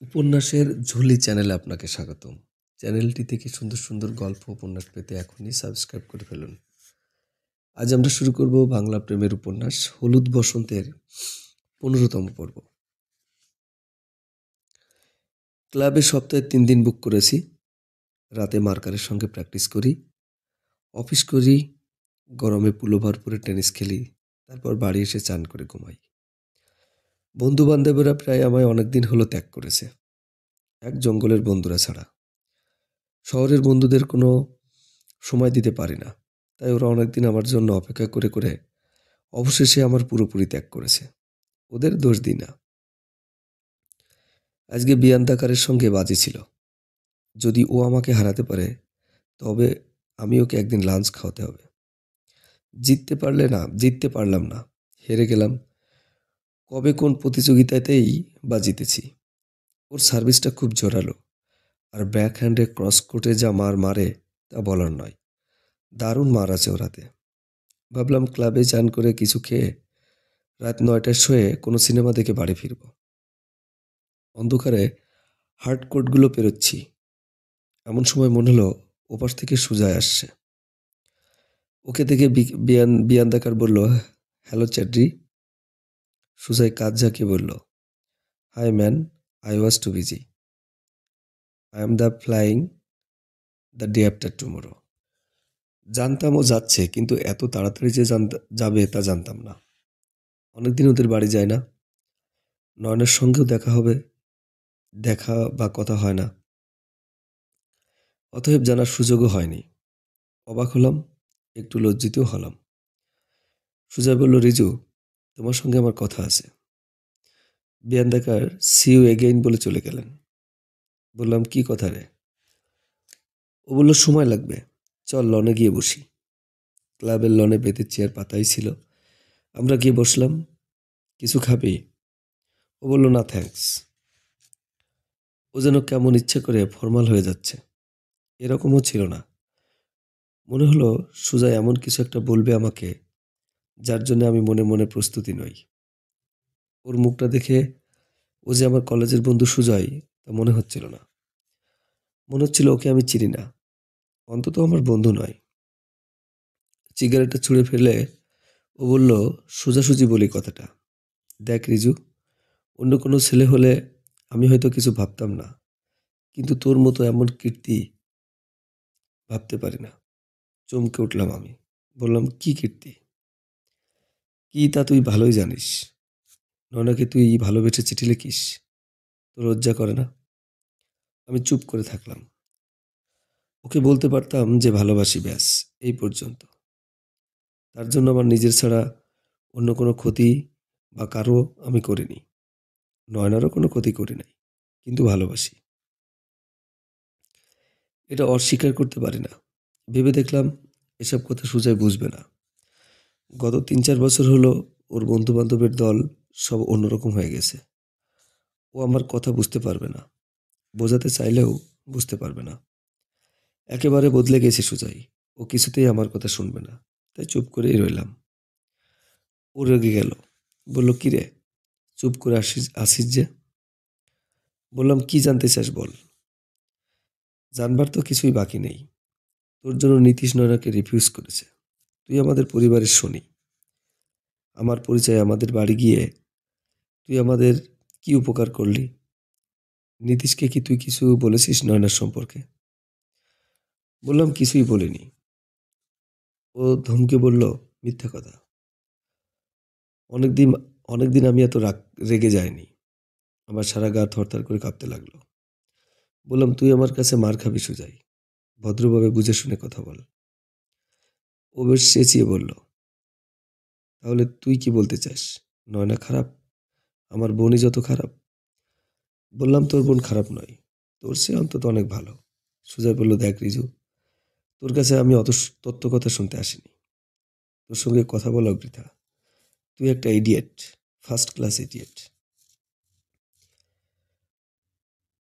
উপন্যাসের ঝুলি চ্যানেলে আপনাকে স্বাগতম। চ্যানেলটি থেকে সুন্দর সুন্দর গল্প উপন্যাস পেতে এখনই সাবস্ক্রাইব করে ফেলুন। আজ আমরা শুরু করব বাংলা প্রেমের উপন্যাস হলুদ বসন্তের 15তম পর্ব। ক্লাবে সপ্তাহে 3 দিন বুক করেছি। রাতে মার্কারের সঙ্গে প্র্যাকটিস করি, অফিস করি, গরমে পুলোভার পরে টেনিস খেলি, তারপর বাড়ি এসে চান করে ঘুমাই। বন্ধু বান্ধবেরা প্রায় আমায় অনেকদিন হলো ত্যাগ করেছে, এক জঙ্গলের বন্ধুরা ছাড়া। শহরের বন্ধুদের কোনো সময় দিতে পারি না, তাই ওরা অনেকদিন আমার জন্য অপেক্ষা করে করে অবশেষে আমার পুরোপুরি ত্যাগ করেছে। ওদের দোষ দিই না। আজকে বিয়ান্তাকারের সঙ্গে বাজি ছিল। যদি ও আমাকে হারাতে পারে, তবে আমি ওকে একদিন লাঞ্চ খাওয়াতে হবে। জিততে পারলাম না, হেরে গেলাম। কবে কোন প্রতিযোগিতাতেই বা জিতেছি। ওর সার্ভিসটা খুব জোরালো, আর ব্যাক হ্যান্ডে ক্রস কোর্টে যা মার মারে তা বলার নয়। দারুণ মার আছে ওর হাতে। ভাবলাম ক্লাবে চান করে কিছু খেয়ে রাত 9টায় শুয়ে কোনো সিনেমা দেখে বাড়ি ফিরব। অন্ধকারে হার্ড কোর্টগুলো পেরোচ্ছি, এমন সময় মনে হলো ওপাশ থেকে সুজয় আসছে। ওকে দেখে বিয়ান্দাকার বলল, হ্যালো চ্যাড্রি। সুজয় কাজ ঝাঁকিয়ে বলল, hi man, I was too busy. I am the flying the day after tomorrow. জানতাম ও যাচ্ছে, কিন্তু এত তাড়াতাড়ি যে যাবে তা জানতাম না। অনেকদিন ওদের বাড়ি যায় না। নয়নের সঙ্গেও দেখা বা কথা হয় না। অতএব জানার সুযোগও হয়নি। অবাক হলাম, একটু লজ্জিতও হলাম। সুজয় বলল, রিজু, তোমার সঙ্গে আমার কথা আছে। বিয়ান্দাকার সি ইউ এগেইন বলে চলে গেলেন। বললাম, কি কথা রে? ও বলল, সময় লাগবে, চল লনে গিয়ে বসি। ক্লাবের লনে বেতের চেয়ার পাতাই ছিল। আমরা গিয়ে বসলাম। কিছু খাবি? ও বলল, না থ্যাঙ্কস। ও যেন কেমন ইচ্ছে করে ফর্মাল হয়ে যাচ্ছে। এরকমও ছিল না। মনে হলো সুজয় এমন কিছু একটা বলবে আমাকে, যার জন্য আমি মনে মনে প্রস্তুতি নই। ওর মুখটা দেখে ও যে আমার কলেজের বন্ধু সুজয় তা মনে হচ্ছিল না। মনে হচ্ছিল ওকে আমি চিনি না, অন্তত আমার বন্ধু নয়। সিগারেটটা ছুঁড়ে ফেলে ও বলল, সোজাসুজি বলি কথাটা। দেখ রিজু, অন্য কোনো ছেলে হলে আমি হয়তো কিছু ভাবতাম না, কিন্তু তোর মতো এমন কীর্তি ভাবতে পারি না। চমকে উঠলাম আমি। বললাম, কি কীর্তি? কি তা তুই ভালোই জানিস। নয়নাকে তুই ভালোবেসে চিঠি লিখিস, তোর লজ্জা করে না? আমি চুপ করে থাকলাম। ওকে বলতে পারতাম যে ভালোবাসি, ব্যাস এই পর্যন্ত। তার জন্য আমার নিজের ছাড়া অন্য কোনো ক্ষতি বা কারো আমি করিনি। নয়নারও কোনো ক্ষতি করি নাই, কিন্তু ভালোবাসি। এটা অস্বীকার করতে পারি না। ভেবে দেখলাম এসব কথা সুজয় বুঝবে না। গত 3-4 বছর হলো ওর বন্ধু বান্ধবের দল সব অন্যরকম হয়ে গেছে। ও আমার কথা বুঝতে পারবে না, বোঝাতে চাইলেও বুঝতে পারবে না। একেবারে বদলে গেছে সুজয়। ও কিছুতেই আমার কথা শুনবে না, তাই চুপ করেই রইলাম। ও রেগে গেল, বলল, কিরে চুপ করে আসিস যে? বললাম, কি জানতে চাস বল। জানবার তো কিছুই বাকি নেই। তোর জন্য নীতিশ নয়নাকে রিফিউজ করেছে। তুই আমাদের পরিবারের শনি। আমার পরিচয় আমাদের বাড়ি গিয়ে তুই আমাদের কি উপকার করলি? নীতিশকে কি তুই কিছু বলেছিস নয়নার সম্পর্কে? বললাম, কিছুই বলিনি। ও ধমকে বলল, মিথ্যা কথা। অনেকদিন অনেকদিন আমি এত রেগে যাইনি। আমার সারা গা থরথর করে কাঁপতে লাগলো। বললাম, তুই আমার কাছে মার খাবি সুজাই, ভদ্রভাবে বুঝে শুনে কথা বল। ও বেশ চেঁচিয়ে বলল, তাহলে তুই কি বলতে চাস? নয়না খারাপ? আমার বোনই যত খারাপ? বললাম, তোর বোন খারাপ নয়, তোর সে অন্তত অনেক ভালো। সুজয় বলল, দেখ রিজু, তোর কাছে আমি অত তত্ত্ব কথা শুনতে আসিনি। তোর সঙ্গে কথা বলা বৃথা। তুই একটা ইডিয়েট, ফার্স্ট ক্লাস ইডিয়েট।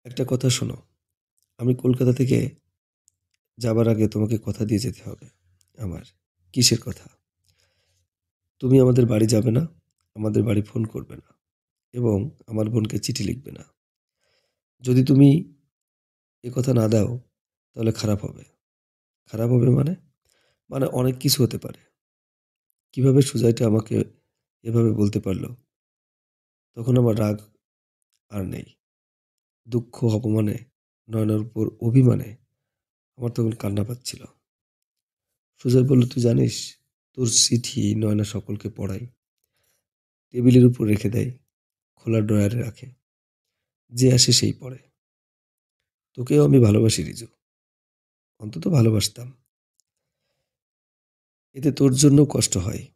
একটা কথা শোনো, আমি কলকাতা থেকে যাবার আগে তোমাকে কথা দিয়ে যেতে হবে আমার। কিসের কথা? তুমি আমাদের বাড়ি যাবে না, আমাদের বাড়ি ফোন করবে না, এবং আমার বোনকে চিঠি লিখবে না। যদি তুমি কথা না দাও তাহলে খারাপ হবে। খারাপ হবে মানে? মানে অনেক কিছু হতে পারে। কিভাবে সুজাইটা আমাকে এভাবে বলতে পারল? তখন আমার রাগ আর নেই। দুঃখ, অপমানে, নয়নার উপর অভিমানে আমার তখন কান্না পাচ্ছিল। সুজয় বলল, "তুই জানিস তোর চিঠি নয়না সকলকে পড়ায়। টেবিলের উপর রেখে দেয়, খোলা ড্রয়ারে রাখে। যে আসে সেই পড়ে। তোকেও আমি ভালোবাসি রিজু। অন্তত ভালোবাসতাম। এতে তোর জন্যও কষ্ট হয়।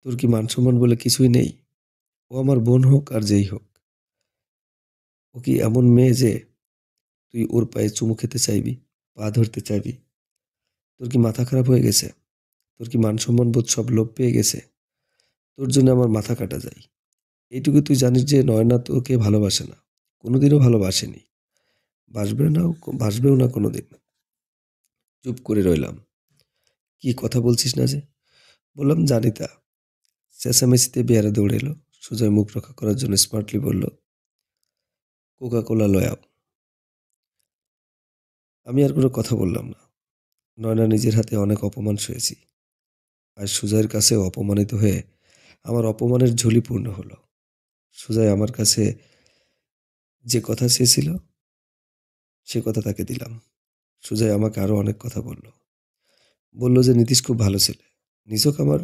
তোর কি মান-সম্মান বলে কিছুই নেই? ও আমার বোন হোক আর যেই হোক। ও কি এমন মেয়ে যে তুই ওর পায়ে চুমু খেতে চাইবি, পা ধরতে চাইবি? তোর কি মাথা খারাপ হয়ে গেছে? তোর কি মান-সম্মান বোধ সব লোপ পেয়ে গেছে? তোর জন্য আমার মাথা কাটা যায়। এইটুকু তুই জানিস যে নয়না তোকে ভালোবাসে না। কোনোদিনও ভালোবাসেনি। বাসবেও না কোনোদিন।" চুপ করে রইলাম। "কি কথা বলছিস না যে?" বললাম, "জানি তা।" চেঁচামেচিতে বেয়ারা দৌড়ে এলো। সুজয় মুখ রক্ষা করার জন্য স্মার্টলি বলল, "কোকা-কোলা লয়াও।" আমি আর কোনো কথা বললাম না। নয়না নিজের হাতে অনেক অপমান সয়েছি। আর সুজয়ের কাছেও অপমানিত হয়ে আমার অপমানের ঝুলি পূর্ণ হলো। সুজয় আমার কাছে যে কথা চেয়েছিল সে কথা তাকে দিলাম। সুজয় আমাকে আরো অনেক কথা বলল। বলল যে নীতিশ খুব ভালো ছেলে। নিছক আমার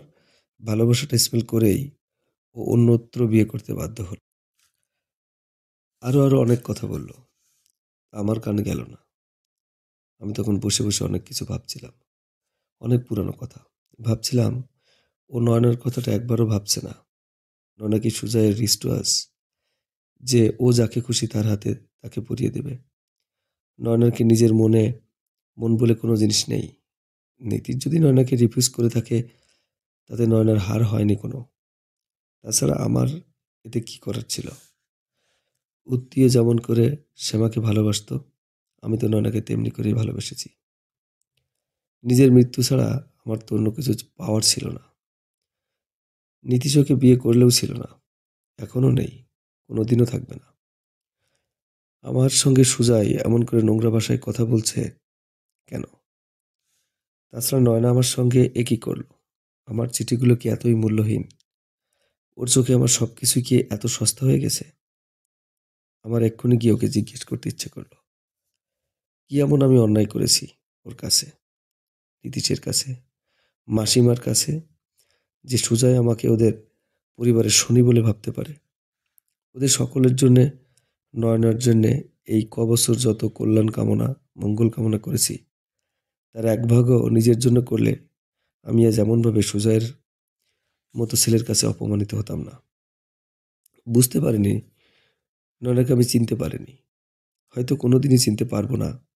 ভালোবাসাটা স্মেল করেই ও অন্যত্র বিয়ে করতে বাধ্য হল। আরো অনেক কথা বলল। আমার কানে গেল না। আমি তখন বসে বসে অনেক কিছু ভাবছিলাম। অনেক পুরানো কথা। ভাবছিলাম ও নয়নার কথাটা একবারও ভাবছে না। নয়না কি সুজয়ের রিস্টওয়াজ যে ও যাকে খুশি তার হাতে তাকে পরিয়ে দেবে? নয়নার কি নিজের মন বলে কোনো জিনিস নেই? নীতিশ যদি নয়নাকে রিফিউজ করে থাকে তাতে নয়নার হার হয়নি কোনো। তাছাড়া আমার এতে কি করার ছিল? উত্তিও যেমন করে শ্যামাকে ভালোবাসতো, আমি তো নয়নাকে তেমনি করেই ভালোবেসেছি। নিজের মৃত্যু ছাড়া আমার তো অন্য কিছু পাওয়ার ছিল না। নীতিশ ওকে বিয়ে করলেও ছিল না, এখনো নেই, কোনোদিনও থাকবে না। আমার সঙ্গে সুজয় এমন করে নোংরা ভাষায় কথা বলছে কেন? তাছাড়া নয়না আমার সঙ্গে এ কি করলো? আমার চিঠিগুলো কি এতই মূল্যহীন? ওর চোখে আমার সবকিছু কি এত সস্তা হয়ে গেছে? আমার এক্ষুনি গিয়ে ওকে জিজ্ঞেস করতে ইচ্ছে করলো, কি এমন আমি অন্যায় করেছি ওর কাছে, নীতিশের কাছে, মাসিমার কাছে, যে সুজয় আমাকে ওদের পরিবারের শনি বলে ভাবতে পারে? ওদের সকলের জন্যে, নয়নার জন্যে এই কবছর যত কল্যাণ কামনা, মঙ্গল কামনা করেছি তার এক ভাগও নিজের জন্য করলে আমি আজ এমনভাবে সুজয়ের মতো ছেলের কাছে অপমানিত হতাম না। বুঝতে পারিনি, নয়নাকে আমি চিনতে পারিনি, হয়তো কোনোদিনই চিনতে পারবো না।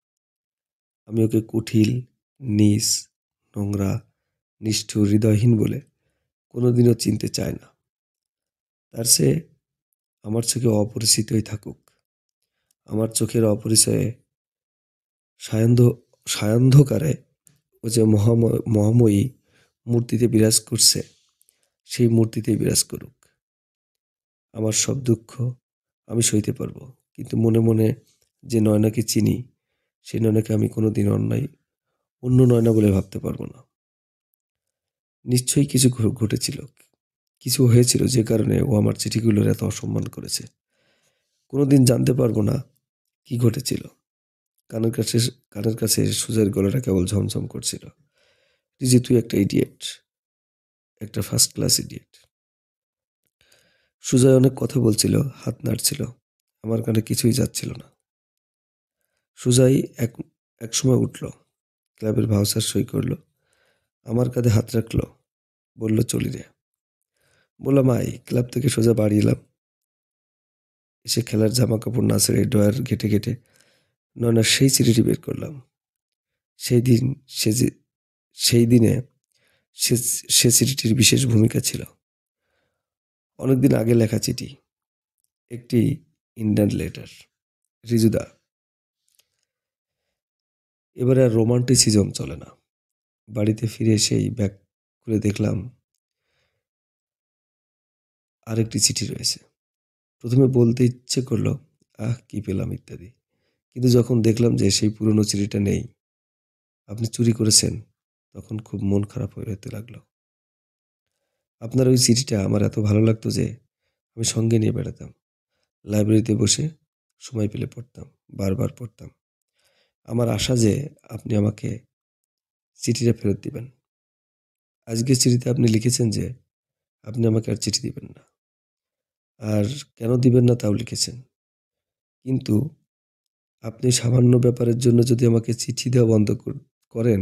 আমি ওকে কুটিল, নীচ, নোংরা, নিষ্ঠুর, হৃদয়হীন বলে কোনোদিনও চিনতে চায় না। তার চেয়ে আমার চোখে অপরিচিতই থাকুক। আমার চোখের অপরিচয়ে সায়ন্ধ সায়ন্ধকারে ও যে মহাময়ী মূর্তিতে বিরাজ করছে, সেই মূর্তিতেই বিরাজ করুক। আমার সব দুঃখ আমি সইতে পারবো, কিন্তু মনে মনে যে নয়নাকে চিনি, সেই নয়নাকে আমি কোনোদিন অন্য নয়না বলে ভাবতে পারবো না। নিশ্চয়ই কিছু ঘটেছিল, কিছু হয়েছিল যে কারণে ও আমার চিঠিগুলোর এত অসম্মান করেছে। কোনোদিন জানতে পারবো না কি ঘটেছিল। কানের কাছে কানের কাছে সুজয়ের গলাটা কেবল ঝমঝম করছিল। রিজি, তুই একটা ইডিয়েট, একটা ফার্স্ট ক্লাস ইডিয়েট। সুজয় অনেক কথা বলছিল, হাত নাড়ছিল। আমার কানে কিছুই যাচ্ছিল না। সুজয় এক সময় উঠল, ক্লাবের ভাউচার সই করলো, আমার কাঁধে হাত রাখলো, বলল, চলি রে। বললাম, আয়। ক্লাব থেকে সোজা বাড়ি এলাম। এসে খেলার জামা কাপড় না ছেড়ে ড্রয়ার ঘেটে ঘেটে নয়নার সেই চিঠিটি বের করলাম। সেই দিন সে যে সেই দিনে সে সে চিঠিটির বিশেষ ভূমিকা ছিল। অনেকদিন আগে লেখা চিঠি, একটি ইন্ডিয়ান লেটার। রিজুদা, এবারে আর রোমান্টিসিজম চলে না। বাড়িতে ফিরে সেই ব্যাগ খুলে দেখলাম আরেকটি চিঠি রয়েছে। প্রথমে বলতে ইচ্ছে করলো কি পেলাম ইত্যাদি। কিন্তু যখন দেখলাম যে সেই পুরনো চিঠিটা নেই, আপনি চুরি করেছেন, তখন খুব মন খারাপ হতে লাগলো। আপনার ওই চিঠিটা আমার এত ভালো লাগতো যে আমি সঙ্গে নিয়ে বেড়াতাম। লাইব্রেরিতে বসে সময় পেলে পড়তাম, বারবার পড়তাম। আমার আশা যে আপনি আমাকে চিঠিটা ফেরত দিবেন। আজকের চিঠিতে আপনি লিখেছেন যে আপনি আমাকে আর চিঠি দিবেন না। আর কেন দিবেন না তাও লিখেছেন। কিন্তু আপনি সামান্য ব্যাপারের জন্য যদি আমাকে চিঠি দেওয়া বন্ধ করেন,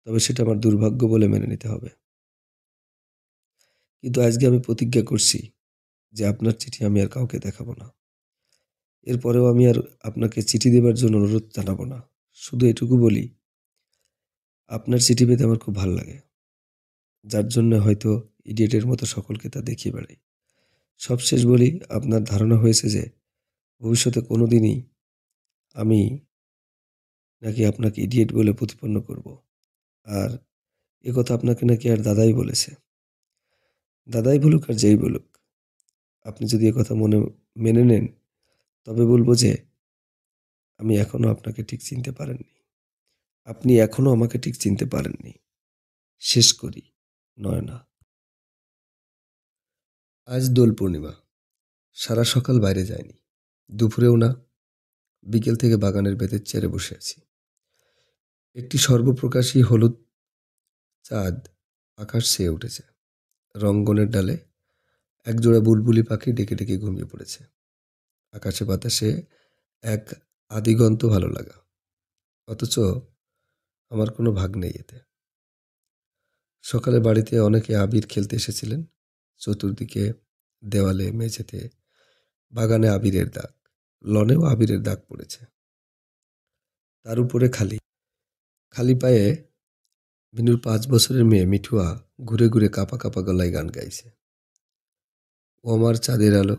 তবে সেটা আমার দুর্ভাগ্য বলে মেনে নিতে হবে। কিন্তু আজকে আমি প্রতিজ্ঞা করছি যে আপনার চিঠি আমি আর কাউকে দেখাবো না। এরপরেও আমি আর আপনাকে চিঠি দেবার জন্য অনুরোধ জানাবো না। শুধু এটুকু বলি, আপনার চিঠি পেতে আমার খুব ভাল লাগে। যার জন্য হয়তো ইডিয়েটের মতো সকলকে তা দেখিয়ে বেড়াই। সবশেষ বলি, আপনার ধারণা হয়েছে যে ভবিষ্যতে কোনোদিনই আমি নাকি আপনাকে ইডিয়েট বলে প্রতিপন্ন করব। আর একথা আপনাকে নাকি আর দাদাই বলেছে। দাদাই বলুক আর যেই বলুক, আপনি যদি একথা মেনে নেন, তবে বলব যে আমি এখনো আপনাকে ঠিক চিনতে পারেননি। আপনি এখনো আমাকে ঠিক চিনতে পারেননি। শেষ করি। নয়না। আজ দোল পূর্ণিমা। সারা সকাল বাইরে যায়নি। দুপুরেও না। বিকেল থেকে বাগানের বেতের চেয়ারে বসে আছি। একটি সর্বপ্রকাশী হলুদ চাঁদ আকাশ ছেয়ে উঠেছে। রঙ্গনের ডালে একজোড়া বুলবুলি পাখি ডেকে ডেকে ঘুমিয়ে পড়েছে। আকাশে বাতাসে এক আদিগন্ত ভালো লাগা। অথচ আমার কোনো ভাগ নেই এতে। সকালে বাড়িতে অনেকে আবির খেলতে এসেছিলেন। চতুর্দিকে, দেওয়ালে, মেঝেতে, বাগানে আবিরের দাগ। লনেও আবিরের দাগ পড়েছে। তার উপরে খালি খালি পায়ে বিনুর 5 বছরের মেয়ে মিঠুয়া ঘুরে ঘুরে কাঁপা কাঁপা গলায় গান গাইছে। ও আমার চাঁদের আলো,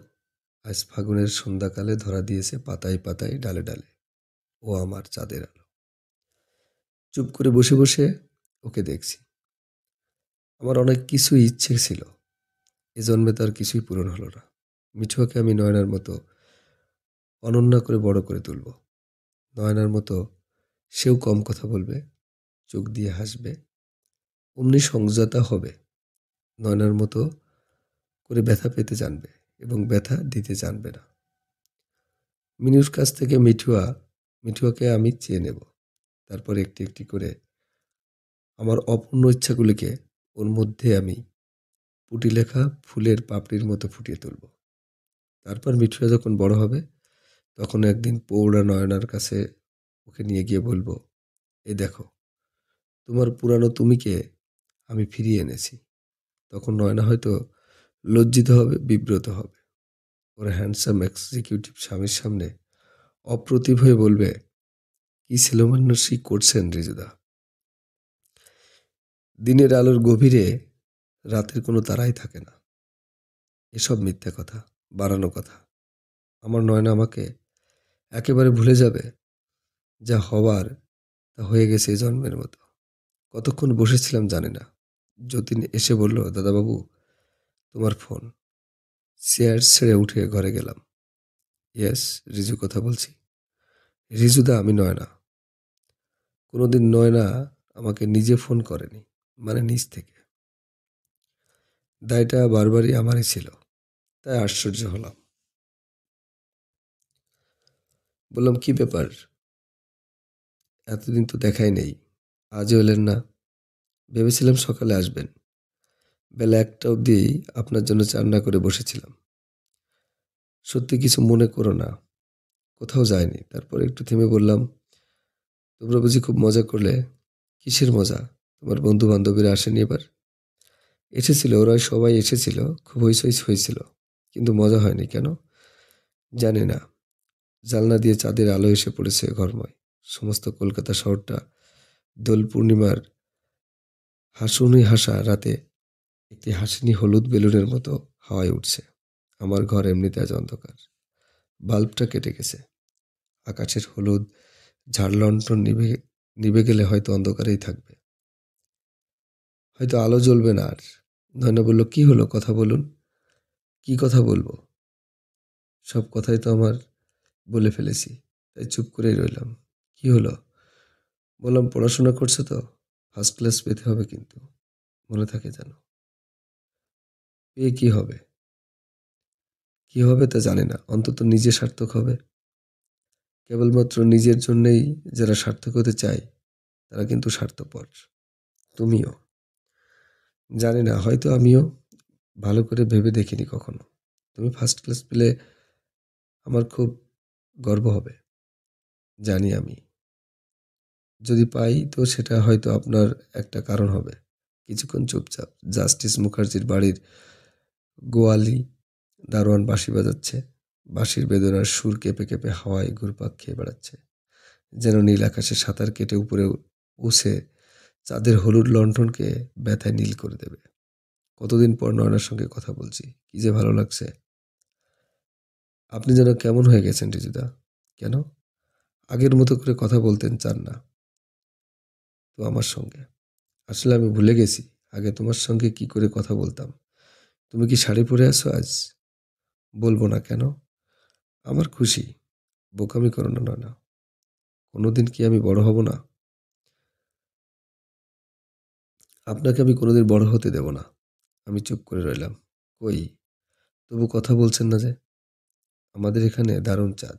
আজ ফাগুনের সন্ধ্যাকালে ধরা দিয়েছে পাতায় পাতায়, ডালে ডালে। ও আমার চাঁদের আলো। চুপ করে বসে বসে ওকে দেখছি। আমার অনেক কিছুই ইচ্ছে ছিল, এ জন্মে তার কিছুই পূরণ হলো না। মিঠুয়াকে আমি নয়নার মতো অনন্যা করে বড় করে তুলব। নয়নার মতো সেও কম কথা বলবে, চোখ দিয়ে হাসবে, অমনি সংযতা হবে। নয়নার মতো করে ব্যথা পেতে জানবে এবং ব্যথা দিতে জানবে না। মিনুর কাছ থেকে মিঠুয়াকে আমি চেয়ে নেব। তারপর একটি একটি করে আমার অপূর্ণ ইচ্ছাগুলিকে ওর মধ্যে আমি পুঁটি লেখা ফুলের পাপড়ির মতো ফুটিয়ে তুলব। তারপর মিঠুয়া যখন বড় হবে, তখন একদিন পৌড়া নয়নার কাছে ওকে নিয়ে গিয়ে বলবো, এই দেখো, তোমার পুরানো তুমিকে আমি ফিরিয়ে এনেছি। তখন নয়না হয়তো লজ্জিত হবে, বিব্রত হবে। ওর হ্যান্ডসাম এক্সিকিউটিভ স্বামীর সামনে অপ্রতিভ হয়ে বলবে, কি ছেলেমানুষি করছেন রিজুদা। দিনের আলোর গভীরে রাতের কোনো তারাই থাকে না। এসব মিথ্যা কথা, বানানো কথা। আমার নয়না আমাকে একেবারে ভুলে যাবে। যা হওয়ার তা হয়ে গেছে এ জন্মের মতো। কতক্ষণ বসেছিলাম জানি না। যতীন এসে বলল, দাদাবাবু, তোমার ফোন। চেয়ার ছেড়ে উঠে ঘরে গেলাম। ইয়েস, রিজু কথা বলছি। রিজুদা, আমি নয়না। কোনোদিন নয়না আমাকে নিজে ফোন করেনি, মানে নিজ থেকে। দায়টা বারবারই আমারই ছিল, তাই আশ্চর্য হলাম। বললাম, কি ব্যাপার, এতদিন তো দেখাই নেই, আজও এলেন না? ভেবেছিলাম সকালে আসবেন। বেলা 1টা অবধি আপনার জন্য চান্না করে বসেছিলাম। সত্যি কিছু মনে করো না, কোথাও যায়নি। তারপর একটু থেমে বললাম, তোমরা বুঝি খুব মজা করলে? কিসের মজা? তোমার বন্ধু বান্ধবীরা আসেনি এবার? এসেছিল, ওরা সবাই এসেছিল, খুব হইচই হয়েছিল, কিন্তু মজা হয়নি। কেন জানি না। জানলা দিয়ে চাঁদের আলো এসে পড়েছে ঘরময়। সমস্ত কলকাতা শহরটা দোল পূর্ণিমার হাসুনি হাসা রাতে একটি হাসিনি হলুদ বেলুনের মতো হাওয়ায় উঠছে। আমার ঘর এমনিতে আজ অন্ধকার। বাল্বটা কেটে গেছে। আকাশের হলুদ ঝাড়লণ্ঠন নিভে নিভে গেলে হয়তো অন্ধকারেই থাকবে, হয়তো আলো জ্বলবে না আর। নয়না বলল, কি হলো, কথা বলুন। কি কথা বলবো? সব কথাই তো আমার বলে ফেলেছি, তাই চুপ করেই রইলাম। কি হলো? বললাম, পড়াশোনা করছো তো? ফার্স্ট ক্লাস পেতে হবে কিন্তু। মনে থাকে যেন। পেয়ে কি হবে? কি হবে তা জানি না। অন্তত নিজে সার্থক হবে। কেবলমাত্র নিজের জন্যেই যারা সার্থক হতে চায় তারা কিন্তু স্বার্থপর। তুমিও। জানি না, হয়তো আমিও ভালো করে ভেবে দেখিনি কখনো। তুমি ফার্স্ট ক্লাস পেলে আমার খুব গর্ব হবে। জানি আমি। যদি পাই তো সেটা হয়তো আপনার একটা কারণ হবে। কিছুক্ষণ চুপচাপ। জাস্টিস মুখার্জির বাড়ির গোয়ালি দারোয়ান বাঁশি বাজাচ্ছে। বাঁশির বেদনার সুর কেঁপে কেঁপে হাওয়ায় ঘুরপাক খেয়ে বেড়াচ্ছে। যেন নীল আকাশে সাঁতার কেটে উপরে উঠে চাঁদের হলুদ লণ্ঠনকে ব্যথায় নীল করে দেবে। কতদিন পর নয়নার সঙ্গে কথা বলছি, কি যে ভালো লাগছে। আপনি যেন কেমন হয়ে গেছেন রিজুদা? কেন? আগের মতো করে কথা বলতেন চান না তো আমার সঙ্গে? আসলে আমি ভুলে গেছি আগে তোমার সঙ্গে কি করে কথা বলতাম। তুমি কি শাড়ি পরে আছো আজ? বলবো না কেন? আমার খুশি। বোকামি করো না নয়না। কোনোদিন কি আমি বড় হব না? আপনাকে আমি কোনোদিন বড় হতে দেব না। আমি চুপ করে রইলাম। কই, তবু কথা বলছেন না যে? আমাদের এখানে দারুণ চাঁদ।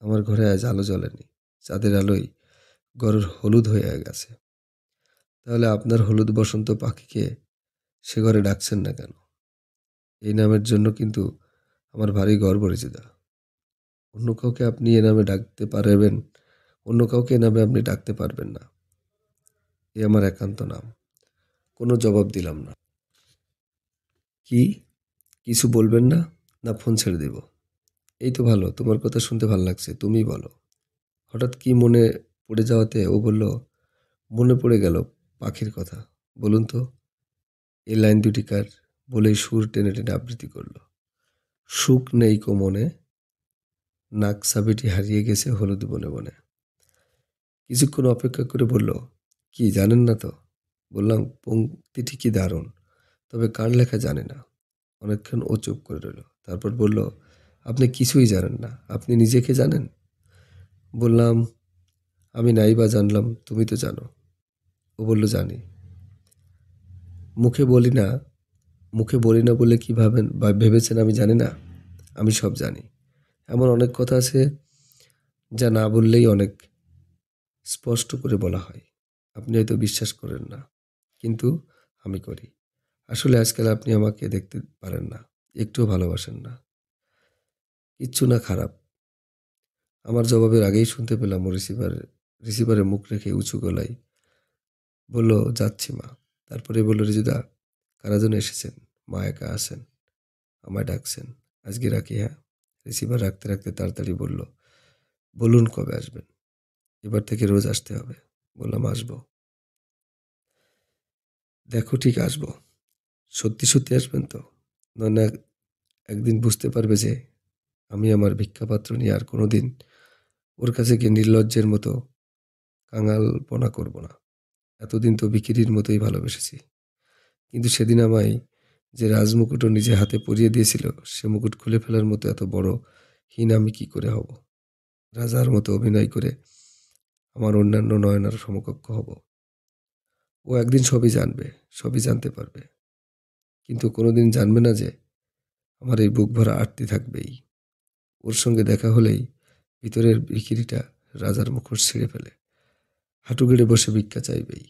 আমার ঘরে আজ আলো জ্বলেনি। চাঁদের আলোয় ঘর হলুদ হয়ে গেছে। তাহলে আপনার হলুদ বসন্ত পাখিকে সে ঘরে ডাকছেন না কেন? এই নামের জন্য কিন্তু আমার ভারী গর্ব রেজেদা। অন্য কাউকে আপনি এ নামে ডাকতে পারবেন, অন্য কাউকে এ নামে আপনি ডাকতে পারবেন না। এ আমার একান্ত নাম। কোনো জবাব দিলাম না। কি? কিছু বলবেন না? না ফোন ছেড়ে দিব? এই তো ভালো, তোমার কথা শুনতে ভালো লাগছে। তুমিই বলো। হঠাৎ কি মনে পড়ে যাওয়াতে ও বলল, মনে পড়ে গেল পাখির কথা। বলুন তো, এই লাইন দুটি কার? বলেই সুর টেনে টেনে আবৃত্তি করল। সুখ নেই কো মনে, নাক সাবিটি হারিয়ে গেছে হলুদ বনে বনে। কিছুক্ষণ অপেক্ষা করে বলল, কি জানেন না তো? বললাম, পংক্তিটি কি দারুণ, তবে কার লেখা জানে না। অনেকক্ষণ ও চুপ করে রইল। তারপর বলল, আপনি কিছুই জানেন না, আপনি নিজেকে জানেন? বললাম, আমি নাই বা জানলাম, তুমি তো জানো। ও বলল, জানি। মুখে বলি না, মুখে বলি না বলে কি ভাবেন বা ভেবেছেন আমি জানি না? আমি সব জানি। এমন অনেক কথা আছে যা না বললেই অনেক স্পষ্ট করে বলা হয়। আপনি হয়তো বিশ্বাস করেন না, কিন্তু আমি করি। আসলে আজকাল আপনি আমাকে দেখতে পারেন না, একটুও ভালোবাসেন না। কিচ্ছু না খারাপ। আমার জবাবের আগেই শুনতে পেলাম ও রিসিভারে মুখ রেখে উঁচু গলায় বলল, যাচ্ছি মা। তারপরে বলল, রিজুদা, কারা যেন এসেছেন। মা একা আছেন, আমায় ডাকছেন। আজকে রাখি, হ্যাঁ? রিসিভার রাখতে রাখতে তাড়াতাড়ি বলল, বলুন কবে আসবেন? এবার থেকে রোজ আসতে হবে। বললাম, আসবো। দেখো ঠিক আসবো। সত্যি সত্যি আসবেন তো? নয়না একদিন বুঝতে পারবে যে আমি আমার ভিক্ষাপাত্র নিয়ে আর কোনোদিন ওর কাছে গিয়ে নির্লজ্জের মতো কাঙালপনা করব না। এতদিন তো ভিখিরির মতোই ভালোবেসেছি। কিন্তু সেদিন আমায় যে রাজমুকুটও নিজে হাতে পরিয়ে দিয়েছিল, সে মুকুট খুলে ফেলার মতো এত বড় হীন আমি কি করে হব? রাজার মতো অভিনয় করে আমার অন্যান্য নয়নার সমকক্ষ হব। ও একদিন সবই জানবে, সবই জানতে পারবে। কিন্তু কোনোদিন জানবে না যে আমার এই বুক ভরা আরতি থাকবেই। ওর সঙ্গে দেখা হলেই ভিতরের ভিখিরিটা রাজার মুখোশ ছিঁড়ে ফেলে হাঁটু গেড়ে বসে ভিক্ষা চাইবেই।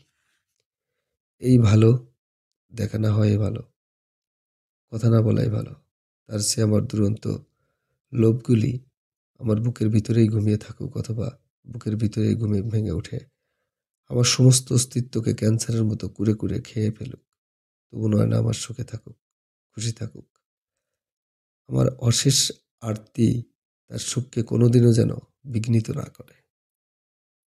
এই ভালো, দেখা না হয় ভালো, কথা না বলাই ভালো। তার চেয়ে আমার দুরন্ত লোভগুলি আমার বুকের ভিতরেই ঘুমিয়ে থাকুক, অথবা বুকের ভিতরেই ঘুমিয়ে ভেঙে ওঠে আমার সমস্ত অস্তিত্বকে ক্যান্সারের মতো কুরে কুরে খেয়ে ফেলুক। তবু নয় না আমার সুখে থাকুক, খুশি থাকুক। আমার অশেষ আরতি তার সুখকে কোনোদিনও যেন বিঘ্নিত না করে।